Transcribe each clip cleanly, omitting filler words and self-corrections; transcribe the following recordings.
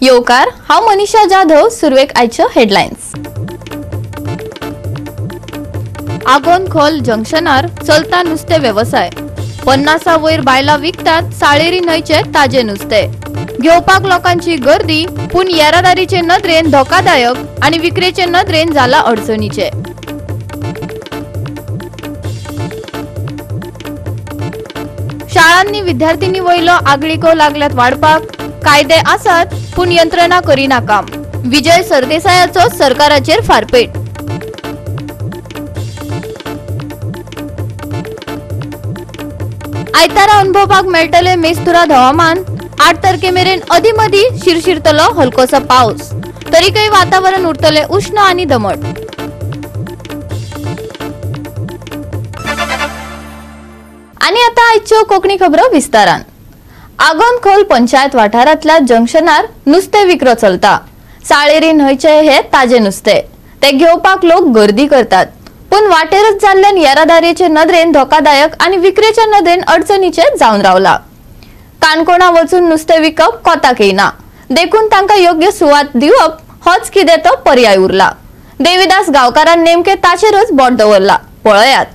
येवकार हांव मनीषा जाधव. सुरवेक आयच्यो हेडलायन्स. आगोनखोल जंक्शनार चलता नुस्ते वेवसाय. 50 वयर बायला विकतात साळेरी न्हंयचे ताजे नुस्ते. घेवपाक लोकांची गर्दी, पूण येरादारीचे नदरेन धोकादायक आनी विक्रेचे नदरेन जाला अडचणीचे. शाळांनी विद्यार्थिनी वयलो आगळीको लागल्यात वाडपाक. कायदे आसात पूण यंत्रणा करिना काम. विजय सरदेसायाचो सरकाराचेर फारपेट. आयतारा अनुभवपाक मेळटले मेस्तुराद हवामान. 8 तारखेमेरेन अदीमदी शिरशिरतलो हलकोसो पावस. तरीकय वातावरण उरतले उष्ण आनी दमट. आनी आता आयच्यो कोंकणी खबरो विस्तारान. आगोनखोल पंचायत वाठारांतल्या जंक्शनार नुस्ते विक्रो चलता. साळेरी न्हंयचे हे ताजे नुस्ते. ते घेवपाक लोक गर्दी करतात. पूण वाटेरच जाल्ल्यान येरादारीचे नदरेन धोकादायक आनी विक्रेच्या नदरेन अडचणीचे जावन रावला. काणकोणा वचून नुस्ते विकप कोताक येना. देखून तांकां योग्य सुवात दिवप होच कितें तो पर्याय उरला. देविदास गांवकारान नेमके ताचेरच बोट दवरला. पळयात.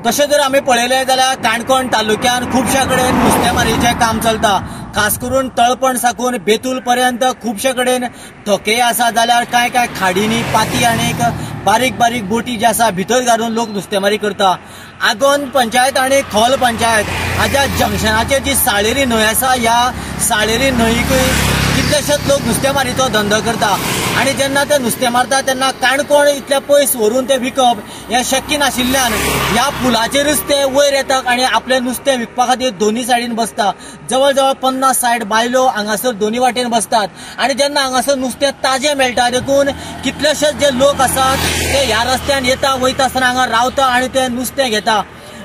तशें जर आमी पळयलें जाल्यार काणकोण तालुक्यात खुबशा कडेन नुस्तेमारीचें काम चलता. खास करून तळपण साकून बेतूल पर्यंत खुबशे कडेन ठोके आसा, जाल्यार कांय खाडींनी पाती आनीक बारीक बारीक बोटी जे आसा भितर घालून लोक नुस्तेमारी करता. आगोन पंचायत आनी खोल पंचायत हाच्या जंक्शनाचेर जी साळेरी न्हंय आसा, ह्या साळेरी न्हंयकूय कितलेशेच लोक नुस्तेमारीचो धंदो करता. आनी जेन्ना ते नुस्तें मारता तेन्ना काणकोण इतले पयस व्हरून ते विकप हें शक्य नाशिल्ल्यान ह्या पुलाचेरच ते वयर येतात आनी आपलें नुस्तें विकपा खातीर दोनी सायडीन बसता. जवळ जवळ 50-60 बायलो हांगासर दोनी वाटेन बसतात. आनी जेन्ना हांगासर नुस्तें ताजें मेळटा देखून कितलेशेच जे लोक आसात ते ह्या रस्त्यान येता वयता आसतना हांगा रावता आनी ते नुस्तें घेता.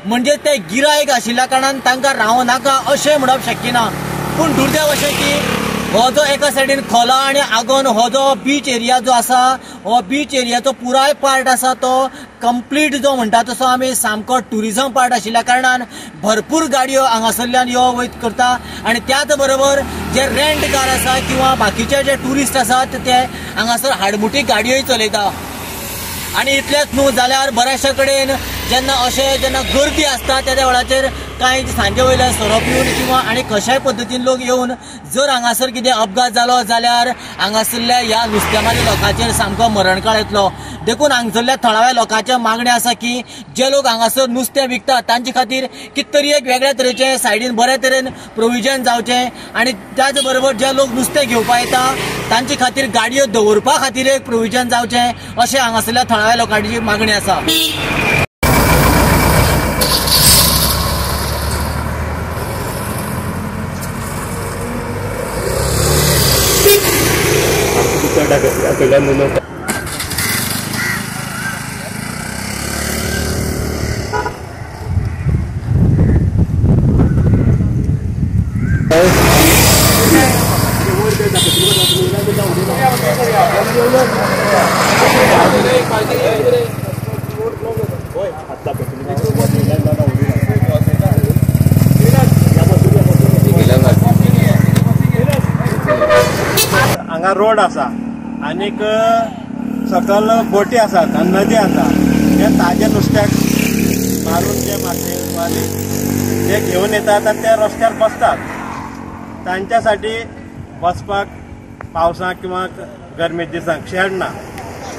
म्हणजे ते गिरायक आशिल्ल्या कारणान तांकां रावं नाका अशें म्हणप शक्य ना. पूण दुर्दैव अशें की हो जो एका सायडीन खोला आनी आगोन हो जो बीच एरिया जो आसा, हो बीच एरियाचो पुराय पार्ट आसा तो कंप्लीट जो म्हणटा तसो आमी सामको टुरिझम पार्ट आशिल्ल्या कारणान भरपूर गाडयो हांगासरल्यान यो वयत करता. आनी त्याच बरोबर जे रेंट कार आसा किंवा बाकीचे जे टुरिस्ट आसात ते हांगासर हाडमुटी गाडयोय चलयता. आनी इतलेंच न्हू जाल्यार बऱ्याचशा कडेन जेन्ना गर्दी आसता त्या वेळाचेर कांय सांजे वयल्यान सोरोप येवन किंवा आनी कशाय पद्दतीन लोक येवन जर हांगासर कितें अपघात जालो जाल्यार हांगासरल्या ह्या नुस्तेमारी लोकांचेर सामको मरणकाळ येतलो. देखून हांगासरल्या थळाव्या लोकांचे मागणी आसा की जे लोक हांगासर नुस्तें विकतात तांचे खातीर कितें तरी एक वेगळ्या तरेचें सायडीन बऱ्या तरेन प्रोविजन जावचें. आनी त्याच बरोबर जे लोक नुस्तें घेवपाक येता तांचे खातीर गाडयो दवरपा खातीर एक प्रोविजन जावचें अशें हांगासरल्या थळाव्या लोकांची मागणी आसा. हांगा रोड आसा आनीक सकल बोटी आसात आनी नदी आसा. हे ताजे नुस्त्याक मारून जे मासेमारी ते घेवन येतात आनी ते रस्त्यार बसतात. तांच्यासाठी बसपाक पावसाक किंवा गरमे दिसांक शेड ना.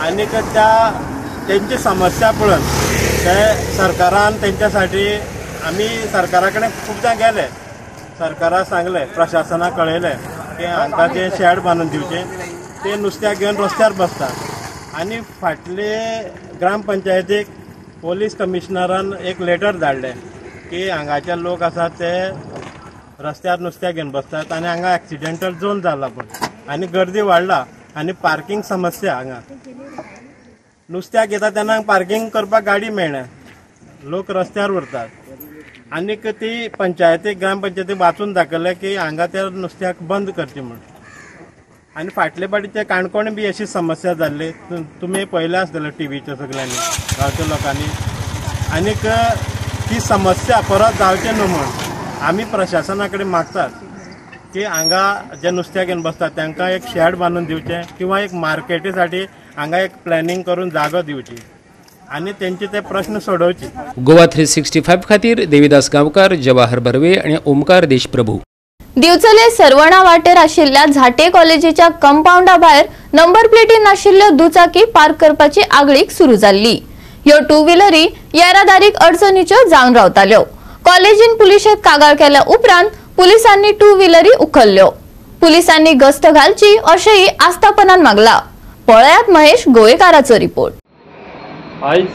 आनीक तेंची समस्या पळोवन ते सरकारान तेंच्यासाठी आमी सरकारा कडेन खूबदां गेले, सरकाराक सांगले, प्रशासनाक कळयले की हांकां जे शेड बांदून दिवचे ते नुस्त्याक घेवन रस्त्यार बसतात आनी फाटले ग्रामपंचायतीक पोलीस कमिशनरान एक लेटर धाडले की हांगाचे लोक आसात ते रस्त्यार नुस्त्याक घेवन बसतात आनी हांगा एक्सिडेंटल झोन जाला पूण आनी गर्दी वाडला आनी पार्किंग समस्या हांगा नुस्त्याक येता तेन्ना पार्किंग करपाक गाडी मेळना लोक रस्त्यार उरतात आनीक ती पंचायतीक ग्रामपंचायतीक वाचून दाखयलें की हांगा त्या नुस्त्याक बंद करचें म्हूण आनी फाटले फाटीचे काणकोण बी अशी समस्या जाल्ली तुमी पळयलें आसतलें टीव्हीच्या सगळ्यांनी गांवच्या लोकांनी आनीक ती समस्या परत जावचें न्हू म्हूण आमी प्रशासना कडेन मागतात की हांगा जे नुस्त्याक घेवन बसतात तांकां एक शेड बांदून दिवचें किंवा एक मार्केटी साठी हांगा एक प्लॅनिंग करून जागो दिवची आनी तेंचे ते प्रश्न सोडोवचे. गोवा 365 खातीर देविदास गांवकार, जवाहर बर्वे आणि ओमकार देशप्रभू. दिवचले सरवणा वाटेर आशिल्ल्या झाटे कॉलेजीच्या कंपाऊंडा भायर नंबर प्लेटी नाशिल्ल्यो दुचाकी पार्क करपाची आगळीक सुरू जाल्ली. ह्यो टू व्हीलरी येरादारीक अडचणीच्यो जावन रावताल्यो. कॉलेजीन पुलिशेक कागाळ केल्या उपरांत पुलिसांनी टू व्हीलरी उखल्ल्यो. पुलिसांनी गस्त घालची अशेंय आस्थापनान मागला. पळयात महेश गोवेकाराचो रिपोर्ट. आयज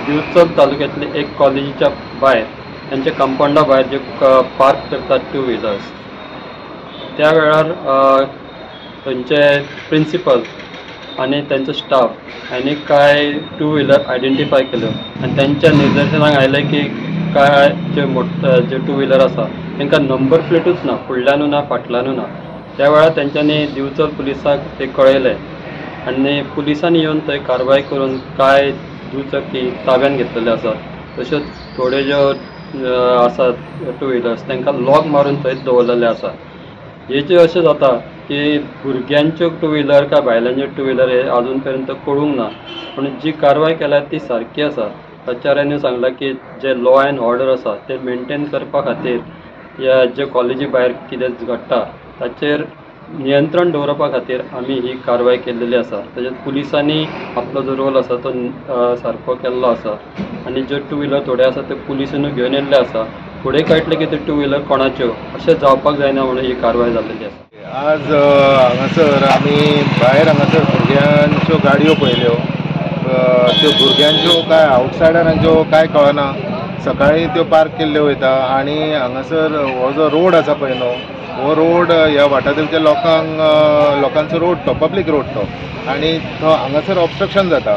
दिवचल तालुक्यांतले एक कॉलेजीच्या भायर त्यांच्या कंपाऊंडा भायर जे पार्क करतात टू व्हीलर्स त्या वेळार थंयचे प्रिंसिपल आनी त्यांचो स्टाफ आनी काय टू व्हीलर आयडेंटिफाय केल्यो आनी त्यांच्या निदर्शनाक आयलें की काय जे टू व्हीलर आसा तांकां नंबर प्लेटूच ना, फुडल्यानू ना फाटल्यानू ना. त्या वेळार तेंच्यांनी दिवचल पुलिसाक ते कळयलें आनी पुलिसांनी येवन थंय कारवाय करून काय दुचाकी ताब्यान घेतलेले आसात. तशेंच थोडे ज्यो आसात टू व्हीलर्स तांकां लॉक मारून थंयच दवरलेले आसा. हेचे अशें जाता की भुरग्यांच्यो टू व्हीलर काय बायलांच्यो टू व्हीलर हे अजून पर्यंत कळूंक ना, पूण जी कारवाय केल्या ती सारकी आसा. प्राचार्यांनी सांगलां की जे लॉ एंड ऑर्डर आसा ते मेनटेन करपा खातीर ह्या जे कॉलेजी भायर कितें घडटा ताचेर नियंत्रण दवरपा खातीर आमी ही कारवाय केल्लेली आसा. तशेंच पुलिसांनी आपलो जो रोल आसा तो सारको केल्लो आसा आनी ज्यो टू व्हीलर थोडे आसा ते पुलिसांनी घेवन येल्ले आसा. फुडें कळटले की ते टू व्हीलर कोणाच्यो अशें जावपाक जायना म्हणून ही कारवाय जाल्लेली आसा. आज हांगासर आमी भायर हांगासर भुरग्यांच्यो गाडयो पळयल्यो. त्यो भुरग्यांच्यो काय आउटसायडरांच्यो काय कळना. सकाळीं त्यो पार्क केल्ल्यो वयता आनी हांगासर हो जो रोड आसा पळय न्हू हो रोड ह्या वाठारांतल्या लोकांचो रोड तो पब्लीक रोड तो आनी तो हांगासर ऑब्स्ट्रक्शन जाता.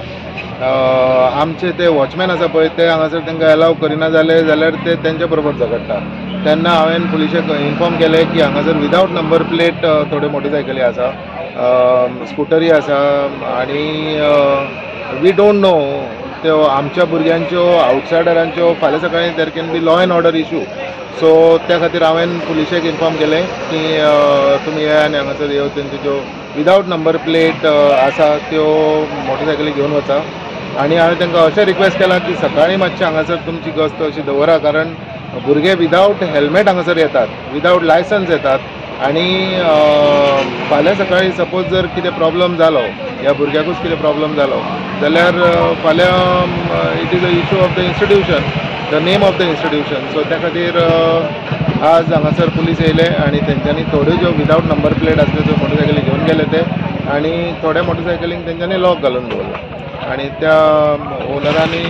आमचे ते वॉचमॅन आसा पळय ते हांगासर तांकां अलाव करिना जाल्यार ते तेंच्या बरोबर झगडटा. तेन्ना हांवें पुलिशेक इन्फॉर्म केलें की हांगासर विदावट नंबर प्लेट थोड्यो मोटरसायकली आसा, स्कुटरी आसा आनी वी डोंट नो त्यो आमच्या भुरग्यांच्यो आउटसायडरांच्यो फाल्यां सकाळीं there can be law and order issue. So त्या खातीर हांवें पुलिशेक इन्फॉर्म केलें की तुमी ये आनी हांगासर येवन तेंच्यो ज्यो विदावट नंबर प्लेट आसा त्यो मोटरसायकली घेवन वचा. आनी हांवें तांकां अशें रिक्वेस्ट केलां की सकाळीं मातशें हांगासर तुमची गस्त अशी दवरा, कारण भुरगे विदावट हेल्मेट हांगासर येतात, विदावट लायसन्स येतात आनी फाल्यां सकाळीं सपोज जर कितें प्रॉब्लम जालो ह्या भुरग्याकूच कितें प्रॉब्लम जालो जाल्यार फाल्यां it is a issue of the institution, the name of the institution. So त्या खातीर आज हांगासर पुलीस येयले आनी तेंच्यांनी थोड्यो ज्यो विदावट नंबर प्लेट आसल्यो त्यो मोटरसायकली घेवन गेले ते आनी थोड्या मोटरसायकलींक तेंच्यांनी लॉक घालून दवरलो आनी त्या ओनरांनी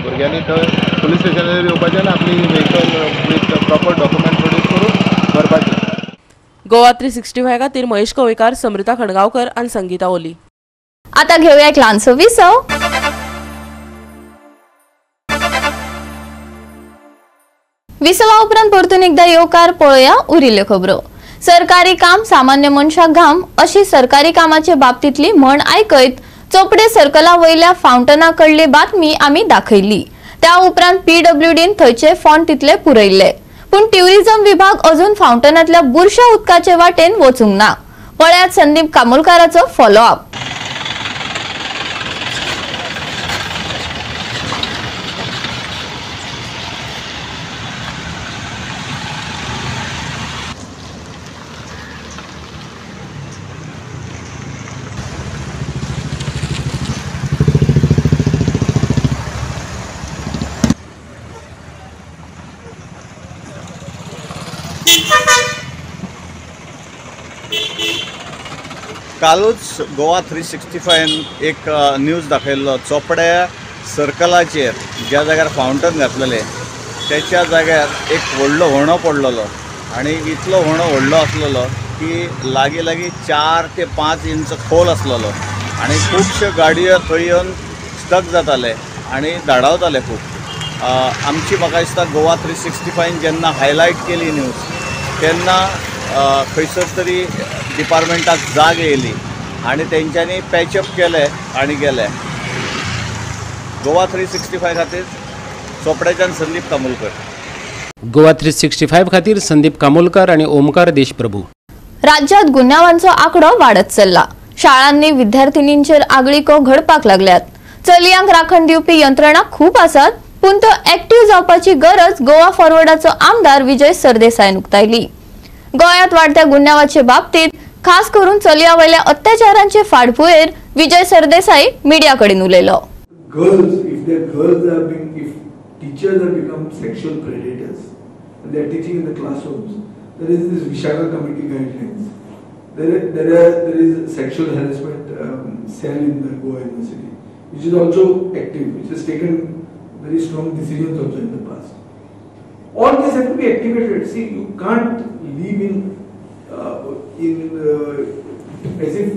भुरग्यांनी थंय पुलीस स्टेशनाचेर येवपाचें आनी आपली vehicle with proper document produce करून व्हरपाचें. गोवा 365 खातीर महेश गोवेकार, समृता खणगांवकर आनी संगीता ओली. आता घेऊया एक ल्हानसो विसव. विसवा उपरांत परतून एकदा येवकार पळोवया उरिल्ल्यो खबरो. सरकारी काम सामान्य मनशाक घाम अशी सरकारी कामाचे बाबतीतली म्हण आयकयत चोपडे सर्कला वयल्या फावंटना कडली बातमी आमी दाखयली. त्या उपरांत PWDन थंयचे फॉन्ट तितले पुरयल्ले, पूण ट्युरिझम विभाग अजून फावंटनातल्या बुरशा उदकाचे वाटेन वचूंक ना. पळयात संदीप कामोलकाराचो फॉलोअप. कालूच गोवा 365 एक न्यूज दाखयल्लो चोपड्या सर्कलाचेर ज्या जाग्यार फावंटन घातलेले त्याच्या जाग्यार एक व्हडलो व्हणो पडलेलो आनी इतलो व्हणो व्हडलो आसलेलो की लागीं 4 ते 5 इंच खोल आसलेलो आनी खुबश्यो गाडयो थंय येवन स्टक जाताले आनी धाडावताले खूब। आमची म्हाका दिसता गोवा 365 जेन्ना हायलायट केली न्यूज तेन्ना खंयसर तरी डिपार्टमेंटाक जाग येयली आनी तेंच्यांनी पॅचअप केले आनी गेले। गोवा 365 खातीर चोपड्याच्यान संदीप कामोलकर। गोवा 365 खातीर संदीप कामोलकर आणि ओमकार देशप्रभू। राज्यात गुन्ह्यांचो आकडो वाढत चल्ला। शाळांनी विद्यार्थिनींचेर आगळीको घडपाक लागल्यात। चलयांक राखण दिवपी यंत्रणा खूप आसात पूण तो ॲक्टिव्ह जावपाची गरज गोवा फॉरवर्डाचो आमदार विजय सरदेसायन उक्तायली। गोंयांत वाढत्या गुन्ह्यांवाचे बाबतीत खास करून चलयांवयल्या अत्याचारांचे फाटभुंयेर विजय सरदेसाई मीडिया कडेन उलयलो। Girls, if teachers have become sexual predators and they are teaching in the classrooms, there is this Vishaka committee guidelines. There is sexual harassment cell in the Goa University, which is also active, which has taken very strong decisions also in the past. All this have to be activated. See, you can't live as if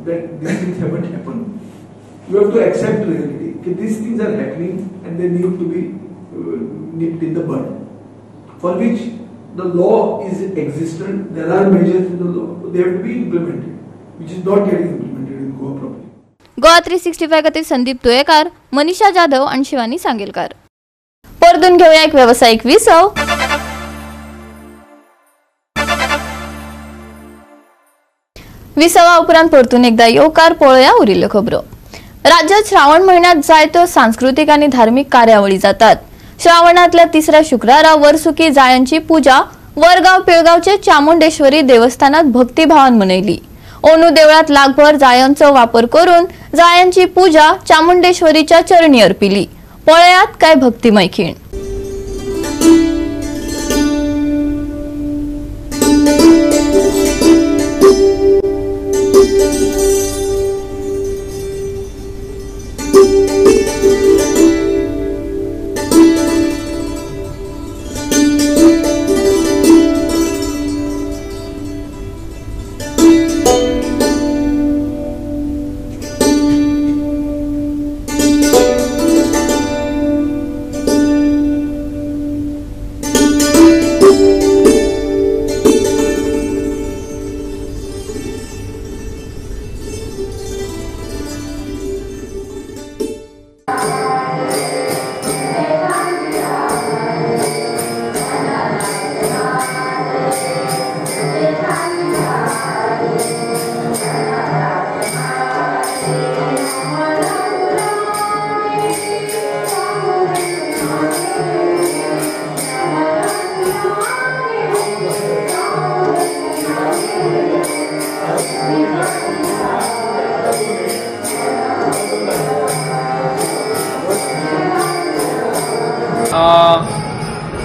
that these things haven't happened. You have to accept reality. That these things are happening and they need to be nipped in the bud. For which the law is existent. There are measures in the law. They have to be implemented, which is not yet implemented in Goa properly. Goa 365 खातीर संदीप तुयेकार, मनीषा जाधव आणि शिवानी सांगेलकार। परतून घेऊया एक व्यावसायिक विसव। विसवा उपरांत परतून एकदा येवकार पळोवया उरिल्ल्यो खबरो। राज्यात श्रावण महिन्यात जायत्यो सांस्कृतिक आणि धार्मिक कार्यावळी जातात। श्रावणातल्या तिसऱ्या शुक्रारा वर्सुकी जाळ्यांची पूजा वरगाव पिळगावचे चामुंडेश्वरी देवस्थानात भक्तिभावान मनयली। ओनू देवळात लागभर जाळ्यांचो वापर करून जाळ्यांची पूजा चामुंडेश्वरीच्या चरणी अर्पिली। पळयात काय भक्तिमय खीण।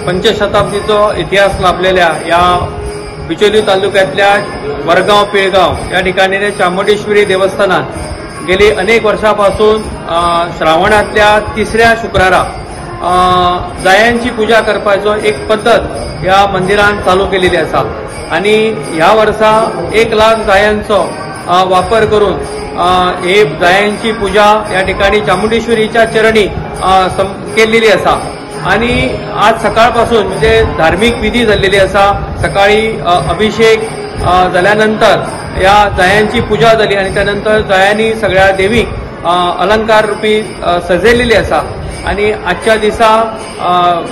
पंचशताब्दीचो इतिहास लाभलेल्या या बिचोली तालुक्यातल्या वरगाव पिळगाव या ठिकाणी चामुंडेश्वरी देवस्थानात गेली अनेक वर्षापासून श्रावणातल्या तिसऱ्या शुक्रारा जायांची पूजा करपाचो एक पद्धत या मंदिरान चालू केलेली आसा आणि ह्या वर्सा 1 लाख जायांचो वापर करून हे जायांची पूजा या ठिकाणी चामुंडेश्वरीच्या चरणी केलेली आसा आणि आज सकाळपासून म्हणजे धार्मिक विधी झालेली आसा। सकाळी अभिषेक झाल्यानंतर या जायांची पूजा झाली आणि त्यानंतर जायांनी सगळ्या देवीक अलंकार रूपी सजयलेली आसा आणि आजच्या दिसा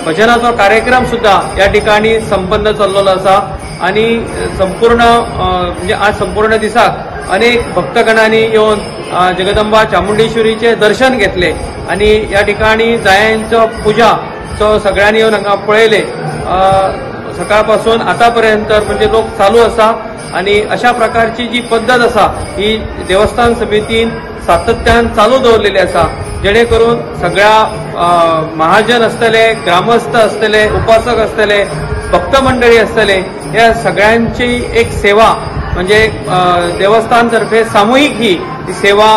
भजनाचो कार्यक्रम सुद्धा या ठिकाणी संपन्न चाललेलो आसा आणि संपूर्ण म्हणजे आज संपूर्ण दिसाक अनेक भक्तगणांनी येऊन जगदंबा चामुंडेश्वरीचे दर्शन घेतले आणि या ठिकाणी जायांचो पूजा तो सगळ्यांनी येऊन हांगा पळयले। सकाळपासून आतापर्यंत म्हणजे लोक चालू आसा आणि अशा प्रकारची जी पद्धत आसा ही देवस्थान समितीन सातत्यान चालू दवरलेली आसा जेणे करून सगळ्या महाजन असतले, ग्रामस्थ असतले, उपासक असतले, भक्त मंडळी असतले या सगळ्यांची एक सेवा म्हणजे देवस्थानतर्फे सामूहिक ही सेवा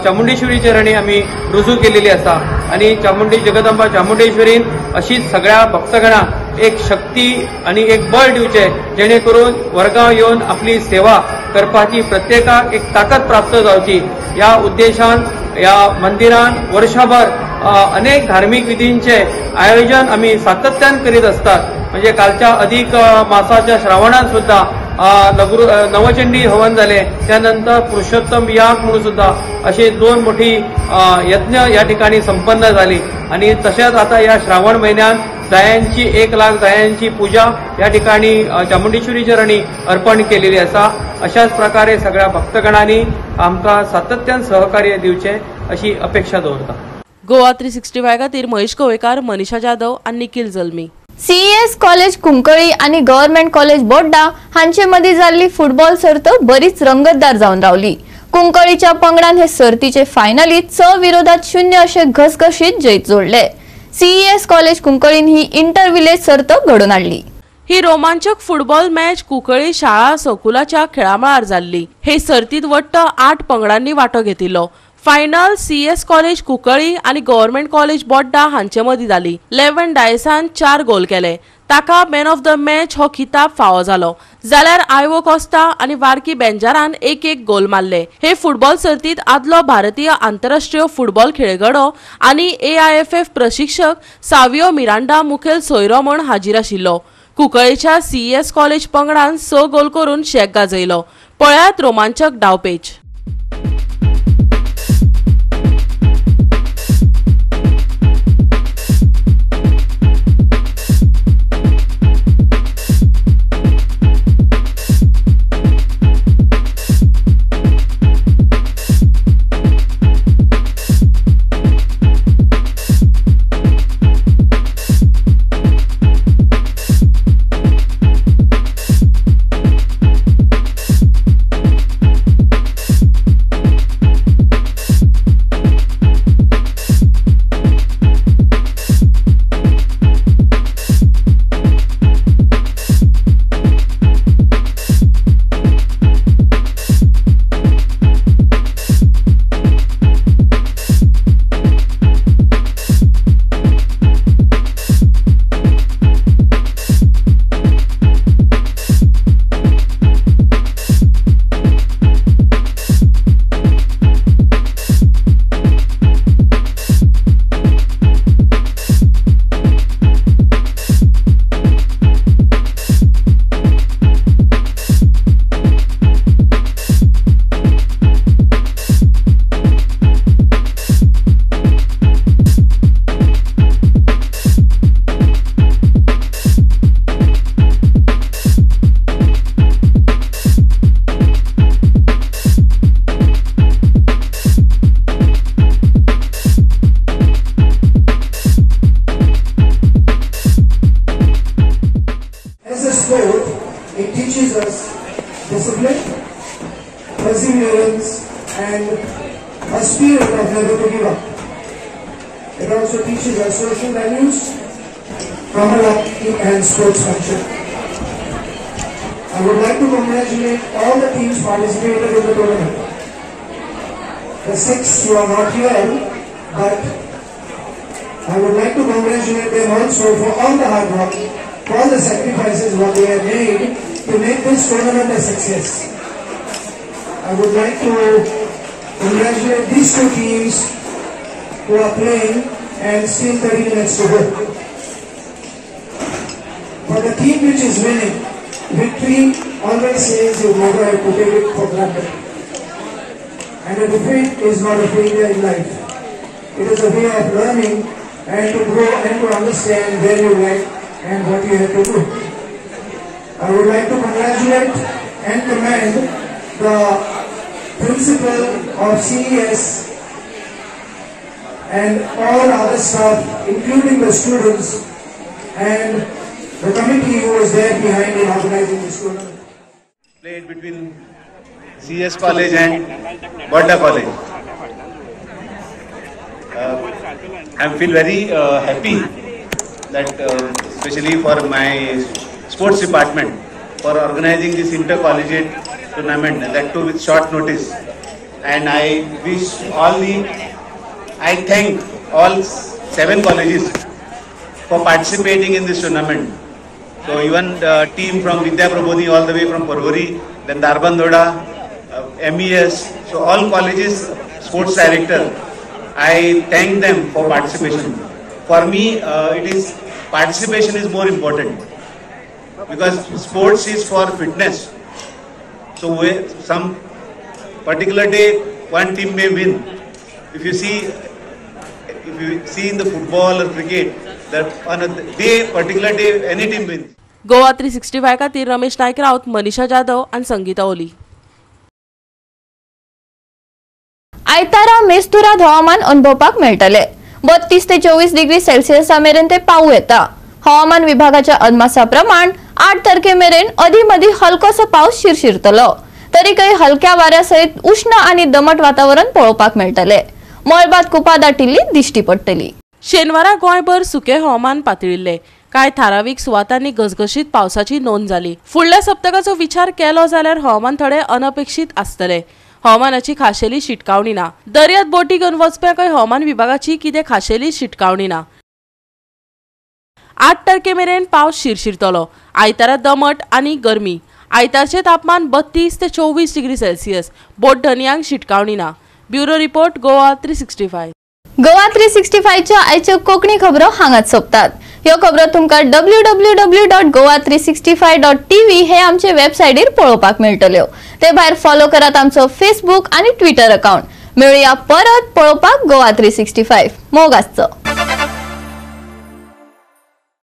चामुंडेश्वरी चरणी आम्ही रुजू केलेली आसा आणि चामुंडी जगदंबा चामुंडेश्वरीन अशीच सगळ्या भक्तगणांक एक शक्ती आणि एक बळ दिवचे जेणे करून वर्गाव येवन आपली सेवा करपाची प्रत्येकाक एक ताकद प्राप्त जावची या उद्देशान या मंदिरान वर्षभर अनेक धार्मिक विधींचे आयोजन आम्ही सातत्यान करीत असतात. म्हणजे कालच्या अधिक मासाच्या श्रावणात सुद्धा नवचंडी हवन झाले, त्यानंतर पुरुषोत्तम याग म्हणून सुद्धा अशी 2 मोठी यज्ञ या ठिकाणी संपन्न झाली आणि तसेच आता या श्रावण महिन्यात जायांची 1 लाख जायांची पूजा या ठिकाणी चामुंडेश्वरी चरणी अर्पण केलेली असा. अशाच प्रकारे सगळ्या भक्तगणांनी आमकां सातत्यान सहकार्य दिवचे अशी अपेक्षा दवरता. गोवा 365 खातीर महेश कवळेकार, मनीषा जाधव आनी निखिल जल्मी. सीईएस कॉलेज कुंकळी आणि गव्हर्नमेंट कॉलेज बोड्डा हांचे मदीं जाल्ली फुटबॉल सर्त बरीच रंगतदार जावन रावली. कुंकळीच्या पंगडान हे सर्तीचे फायनलीत 6 विरोधात 0 असे घसघशीत जैत जोडले. सीईएस कॉलेज कुंकळीन ही इंटर विलेज सर्त घडोवन हाडली. ही रोमांचक फुटबॉल मॅच कुंकळी शाळा संकुलाच्या खेळामळार जाल्ली. हे सर्तीत वट्ट 8 पंगडांनी वांटो घेतिल्लो. फायनल सीएस कॉलेज कुंकळी आणि गव्हर्नमेंट कॉलेज बोड्डा हांचे मदीं जाली. लेवन डायसान 4 गोल केले. ताका मॅन ऑफ द मॅच हो खिताब फावो जालो. जाल्यार आयवो कोस्ता आणि वार्की बेंजारान 1-1 गोल मारले. हे फुटबॉल सर्तीत आदलो भारतीय आंतरराष्ट्रीय फुटबॉल खेळगडो आणि AIFF प्रशिक्षक सावियो मिरांडा मुखेल सोयरो म्हूण हाजीर आशिल्लो. कुंकळीच्या सीएस कॉलेज पंगडान 6 गोल करून शेक गाजयलो. पळयात रोमांचक डावपेच. discipline, perseverance, and a spirit of never to give up. It also teaches us social values, camaraderie, and sportsmanship. I would like to congratulate all the teams participated in the tournament. The 6 who are not here, but I would like to congratulate them also for all the hard work, for all the sacrifices what they have made to make this tournament a success. I would like to congratulate these 2 teams who are playing and still 30 minutes to go. For the team which is winning, victory always says you never have to take it for granted. And a defeat is not a failure in life. It is a way of learning and to grow and to understand where you lack and what you have to do. I would like to congratulate and commend the principal of CES and all other staff, including the students and the committee who was there behind in organizing this tournament. Played between CS College and Bodda College. I feel very happy that especially for my sports department for organizing this intercollegiate tournament, and that too with short notice. And I thank all 7 colleges for participating in this tournament. So even the team from Vidya Prabodhi all the way from Porvori, then Darbandhoda, MES, so all colleges, sports director, I thank them for participation. For me, participation is more important because sports is for fitness. So some particular day, one team may win. If you see in the football or cricket, that on a particular day, any team wins. Goa 365 खातीर रमेश नायक राउत, मनीषा जाधव आणि संगीता ओली. आयतारा मेस्तुराद हवामान अनुभवपाक मेळटले. 32 ते 24 degree सेल्सियसा मेरेन ते पावू येता. हवामान विभागाच्या अदमासा प्रमाण 8 तारखे मेरेन अधीमधी हलकोसो पावस शिरशिरतलो. तरी काही हलक्या वाऱ्यासहित उष्ण आणि दमट वातावरण पळोवपाक मेळटले. मळबात कुपा दाटिल्ली दिश्टी पडटली. शेनवारा गोंयभर सुके हवामान पातळिल्ले. काय थारावीक सुवातांनी घसघशीत पावसाची नोंद जाली. फुडल्या सप्तकाचो विचार केलो जाल्यार हवामान थोडे अनपेक्षित आसतले. हवामानाची खाशेली शिटकावणी ना. दर्यांत बोटी घेवन वचप्यांकय हवामान विभागाची कितें खाशेली शिटकावणी ना. 8 तारखे मेरेन पावस शिरशिरतलो. आयतारा दमट आनी गरमी. आयतारचे तापमान 32 ते 24 डिग्री सेल्सियस. बोट धनयांक शिटकावणी ना. Bureau report Goa 365. गोवा 365 च्या आयच्यो कोंकणी खबरो हांगाच सोंपतात. ह्यो खबरो तुमकां www.goa365.tv हे आमचे वेबसायटीर पळोवपाक मेळटल्यो. ते भायर फॉलो करात आमचो फेसबुक आनी ट्विटर अकाउंट. मेळुया परत पळोवपाक गोवा 365. मोग आसचो.